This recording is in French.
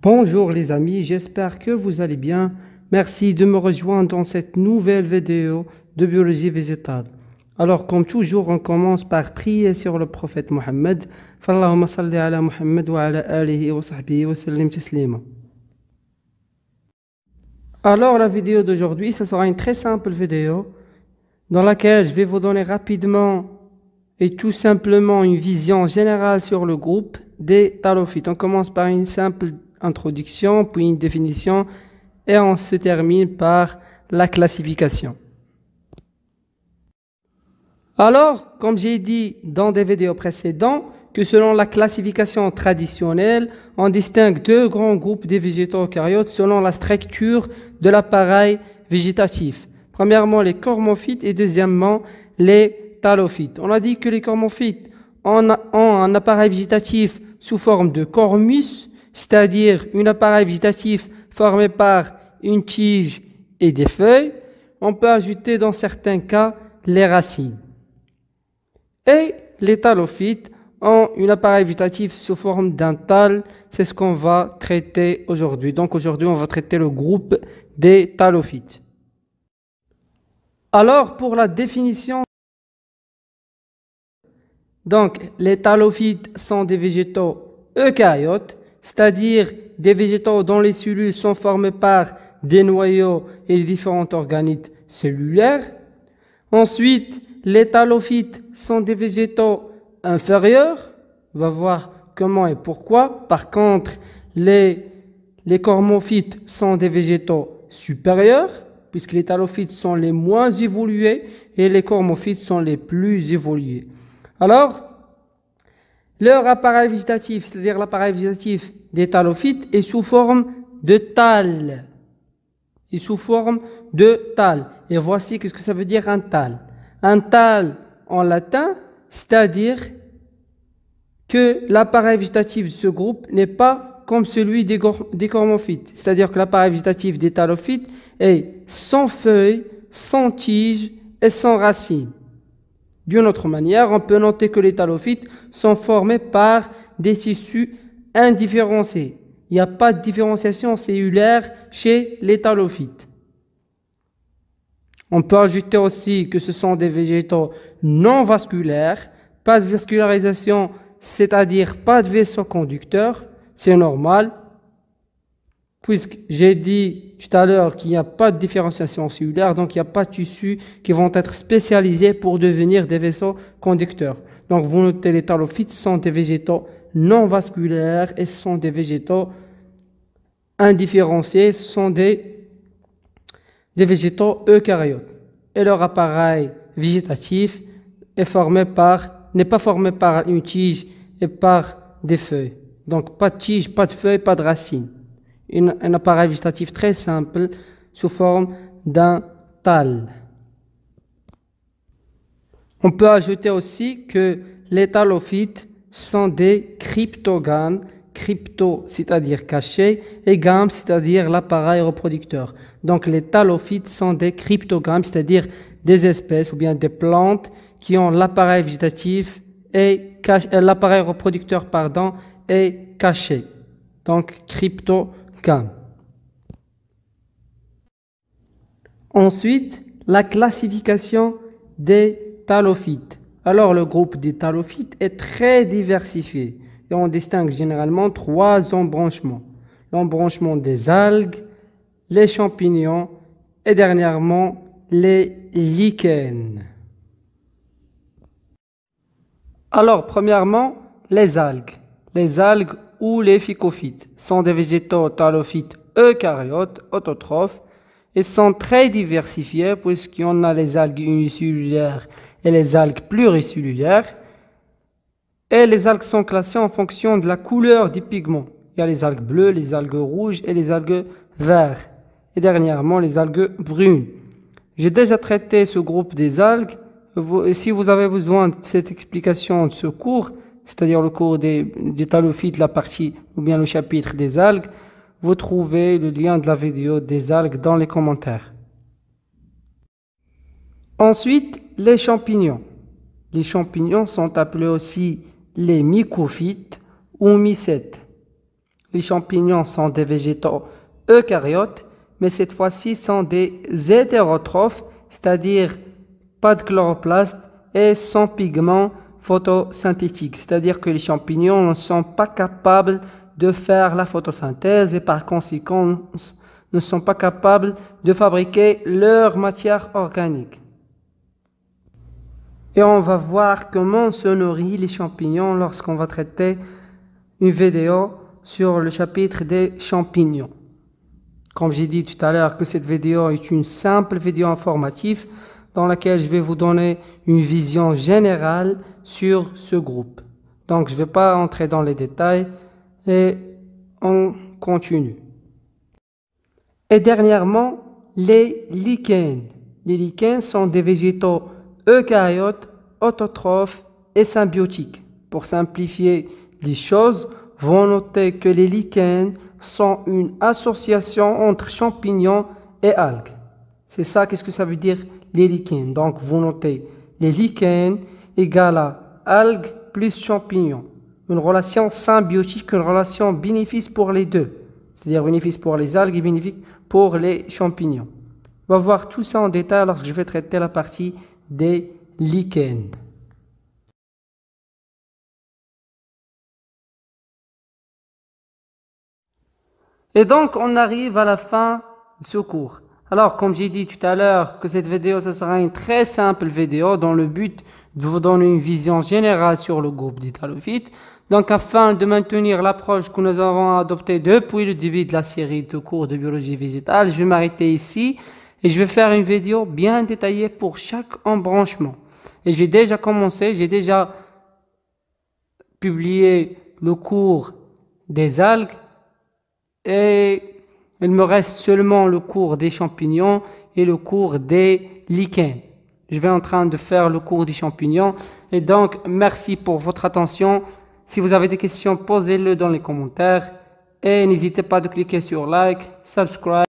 Bonjour les amis, j'espère que vous allez bien. Merci de me rejoindre dans cette nouvelle vidéo de biologie végétale. Alors comme toujours, on commence par prier sur le prophète Mohammed. Fallahumma salli ala Muhammad wa ala alihi wa sahbihi wa sallim taslima. Alors la vidéo d'aujourd'hui, ce sera une très simple vidéo dans laquelle je vais vous donner rapidement et tout simplement une vision générale sur le groupe des talophytes. On commence par une simple introduction, puis une définition et on se termine par la classification. Alors, comme j'ai dit dans des vidéos précédentes, que selon la classification traditionnelle, on distingue deux grands groupes des végétaux eucaryotes selon la structure de l'appareil végétatif. Premièrement, les cormophytes et deuxièmement, les talophytes. On a dit que les cormophytes ont un appareil végétatif sous forme de cormus, c'est-à-dire un appareil végétatif formé par une tige et des feuilles. On peut ajouter dans certains cas les racines. Et les talophytes ont un appareil végétatif sous forme d'un thalle. C'est ce qu'on va traiter aujourd'hui. Donc aujourd'hui, on va traiter le groupe des talophytes. Alors, pour la définition, donc les talophytes sont des végétaux eucaryotes, c'est-à-dire des végétaux dont les cellules sont formées par des noyaux et différents organettes cellulaires. Ensuite, les talophytes sont des végétaux inférieurs. On va voir comment et pourquoi. Par contre, les cormophytes sont des végétaux supérieurs, puisque les talophytes sont les moins évolués et les cormophytes sont les plus évolués. Alors, leur appareil végétatif, c'est-à-dire l'appareil végétatif des talophytes, est sous forme de thalle. Et voici qu'est-ce que ça veut dire un thalle. Un thalle en latin, c'est-à-dire que l'appareil végétatif de ce groupe n'est pas comme celui des cormophytes. C'est-à-dire que l'appareil végétatif des talophytes est sans feuilles, sans tiges et sans racines. D'une autre manière, on peut noter que les talophytes sont formés par des tissus indifférenciés. Il n'y a pas de différenciation cellulaire chez les talophytes. On peut ajouter aussi que ce sont des végétaux non vasculaires, pas de vascularisation, c'est-à-dire pas de vaisseau conducteur, c'est normal, puisque j'ai dit tout à l'heure qu'il n'y a pas de différenciation cellulaire, donc il n'y a pas de tissus qui vont être spécialisés pour devenir des vaisseaux conducteurs. Donc vous notez, les talophytes sont des végétaux non vasculaires et ce sont des végétaux indifférenciés, ce sont des végétaux eucaryotes. Et leur appareil végétatif n'est pas formé par une tige et par des feuilles. Donc pas de tige, pas de feuilles, pas de racines. Un appareil végétatif très simple sous forme d'un thalle. On peut ajouter aussi que les talophytes sont des cryptogames, crypto c'est-à-dire caché et game c'est-à-dire l'appareil reproducteur. Donc les talophytes sont des cryptogames, c'est-à-dire des espèces ou bien des plantes qui ont l'appareil végétatif et l'appareil reproducteur est caché. Donc cryptogame. Ensuite, la classification des talophytes. Alors le groupe des talophytes est très diversifié et on distingue généralement trois embranchements. L'embranchement des algues, les champignons et dernièrement les lichens. Alors premièrement, les algues. Les algues ou les phycophytes sont des végétaux talophytes eucaryotes, autotrophes, et sont très diversifiés puisqu'il y en a les algues unicellulaires et les algues pluricellulaires. Et les algues sont classées en fonction de la couleur des pigments. Il y a les algues bleues, les algues rouges et les algues vertes. Et dernièrement, les algues brunes. J'ai déjà traité ce groupe des algues. Si vous avez besoin de cette explication de ce cours, c'est-à-dire le cours des talophytes, la partie ou bien le chapitre des algues, vous trouvez le lien de la vidéo des algues dans les commentaires. Ensuite, les champignons. Les champignons sont appelés aussi les mycophytes ou mycètes. les champignons sont des végétaux eucaryotes, mais cette fois-ci sont des hétérotrophes, c'est-à-dire pas de chloroplaste et sans pigments photosynthétiques. C'est-à-dire que les champignons ne sont pas capables de faire la photosynthèse et par conséquent ne sont pas capables de fabriquer leur matière organique. Et on va voir comment se nourrit les champignons lorsqu'on va traiter une vidéo sur le chapitre des champignons. Comme j'ai dit tout à l'heure que cette vidéo est une simple vidéo informative dans laquelle je vais vous donner une vision générale sur ce groupe. Donc je ne vais pas entrer dans les détails et on continue. Et dernièrement, les lichens. Les lichens sont des végétaux eucaryotes, autotrophes et symbiotiques. Pour simplifier les choses, vous notez que les lichens sont une association entre champignons et algues. C'est ça, qu'est-ce que ça veut dire les lichens? Donc vous notez les lichens égale à algues plus champignons. Une relation symbiotique, une relation bénéfice pour les deux. C'est-à-dire bénéfice pour les algues et bénéfice pour les champignons. On va voir tout ça en détail lorsque je vais traiter la partie des lichens. Et donc, on arrive à la fin de ce cours. Alors, comme j'ai dit tout à l'heure, que cette vidéo, ce sera une très simple vidéo dans le but de vous donner une vision générale sur le groupe des Thalophytes. Donc, afin de maintenir l'approche que nous avons adoptée depuis le début de la série de cours de biologie végétale, je vais m'arrêter ici et je vais faire une vidéo bien détaillée pour chaque embranchement. Et j'ai déjà commencé, j'ai déjà publié le cours des algues et il me reste seulement le cours des champignons et le cours des lichens. Je vais en train de faire le cours des champignons et donc merci pour votre attention. Si vous avez des questions, posez-le dans les commentaires et n'hésitez pas de cliquer sur like, subscribe.